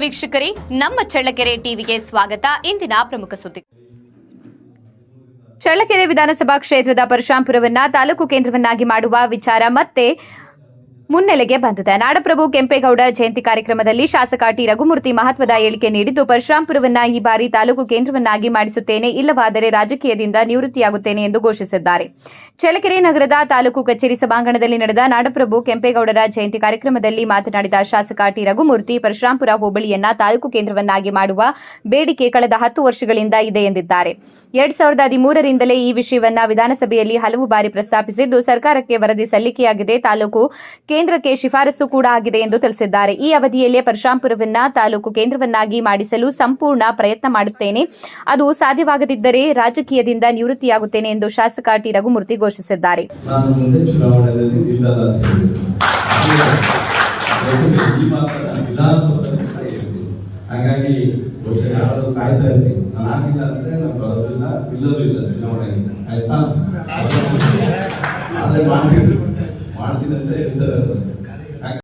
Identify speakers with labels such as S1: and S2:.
S1: ವೀಕ್ಷಕರೇ, ನಮ್ಮ ಚಳ್ಳಕೆರೆ ಟಿವಿಗೆ ಸ್ವಾಗತ. ಇಂದಿನ ಪ್ರಮುಖ ಸುದ್ದಿ. ಚಳ್ಳಕೆರೆ ವಿಧಾನಸಭಾ ಕ್ಷೇತ್ರದ ಪರಶುರಾಂಪುರವನ್ನ ತಾಲೂಕು ಕೇಂದ್ರವನ್ನಾಗಿ ಮಾಡುವ ವಿಚಾರ ಮತ್ತೆ ಮುನ್ನೆಲೆಗೆ ಬಂದಿದೆ. ನಾಡಪ್ರಭು ಕೆಂಪೇಗೌಡ ಜಯಂತಿ ಕಾರ್ಯಕ್ರಮದಲ್ಲಿ ಶಾಸಕ ಟಿ ರಘುಮೂರ್ತಿ ಮಹತ್ವದ ಹೇಳಿಕೆ ನೀಡಿದ್ದು, ಪರಶುರಾಂಪುರವನ್ನ ಈ ಬಾರಿ ತಾಲೂಕು ಕೇಂದ್ರವನ್ನಾಗಿ ಮಾಡಿಸುತ್ತೇನೆ, ಇಲ್ಲವಾದರೆ ರಾಜಕೀಯದಿಂದ ನಿವೃತ್ತಿಯಾಗುತ್ತೇನೆ ಎಂದು ಘೋಷಿಸಿದ್ದಾರೆ. ಚಳ್ಳಕೆರೆ ನಗರದ ತಾಲೂಕು ಕಚೇರಿ ಸಭಾಂಗಣದಲ್ಲಿ ನಡೆದ ನಾಡಪ್ರಭು ಕೆಂಪೇಗೌಡರ ಜಯಂತಿ ಕಾರ್ಯಕ್ರಮದಲ್ಲಿ ಮಾತನಾಡಿದ ಶಾಸಕ ಟಿ ರಘುಮೂರ್ತಿ, ಪರಶುರಾಂಪುರ ಹೋಬಳಿಯನ್ನ ತಾಲೂಕು ಕೇಂದ್ರವನ್ನಾಗಿ ಮಾಡುವ ಬೇಡಿಕೆ ಕಳೆದ 10 ವರ್ಷಗಳಿಂದ ಇದೆ ಎಂದಿದ್ದಾರೆ. 2013ರಿಂದಲೇ ಈ ವಿಷಯವನ್ನ ವಿಧಾನಸಭೆಯಲ್ಲಿ ಹಲವು ಬಾರಿ ಪ್ರಸ್ತಾಪಿಸಿದ್ದು, ಸರ್ಕಾರಕ್ಕೆ ವರದಿ ಸಲ್ಲಿಕೆಯಾಗಿದೆ, ತಾಲೂಕು ಕೇಂದ್ರಕ್ಕೆ ಶಿಫಾರಸು ಕೂಡ ಆಗಿದೆ ಎಂದು ತಿಳಿಸಿದ್ದಾರೆ. ಈ ಅವಧಿಯಲ್ಲೇ ಪರಶುರಾಂಪುರವನ್ನ ತಾಲೂಕು ಕೇಂದ್ರವನ್ನಾಗಿ ಮಾಡಿಸಲು ಸಂಪೂರ್ಣ ಪ್ರಯತ್ನ ಮಾಡುತ್ತೇನೆ, ಅದು ಸಾಧ್ಯವಾಗದಿದ್ದರೆ ರಾಜಕೀಯದಿಂದ ನಿವೃತ್ತಿಯಾಗುತ್ತೇನೆ ಎಂದು ಶಾಸಕ ಟಿ ರಘುಮೂರ್ತಿ ಘೋಷಿಸಿದ್ದಾರೆ.
S2: ಹಾಗಾಗಿ ಯಾರಾದ್ರೂ ಕಾಯ್ತಾ ಇರ್ತೀನಿ, ನಾನು ಆಗಿಲ್ಲ ಅಂದ್ರೆ ನಾನು ಬರೋದಿಲ್ಲ, ಇಲ್ಲದೂ ಇಲ್ಲ ಚುನಾವಣೆಗೆ, ಆಯ್ತಾ? ಆದ್ರೆ ಮಾಡ್ತೀನಿ ಅಂತ ಹೇಳ್ತಾರೆ.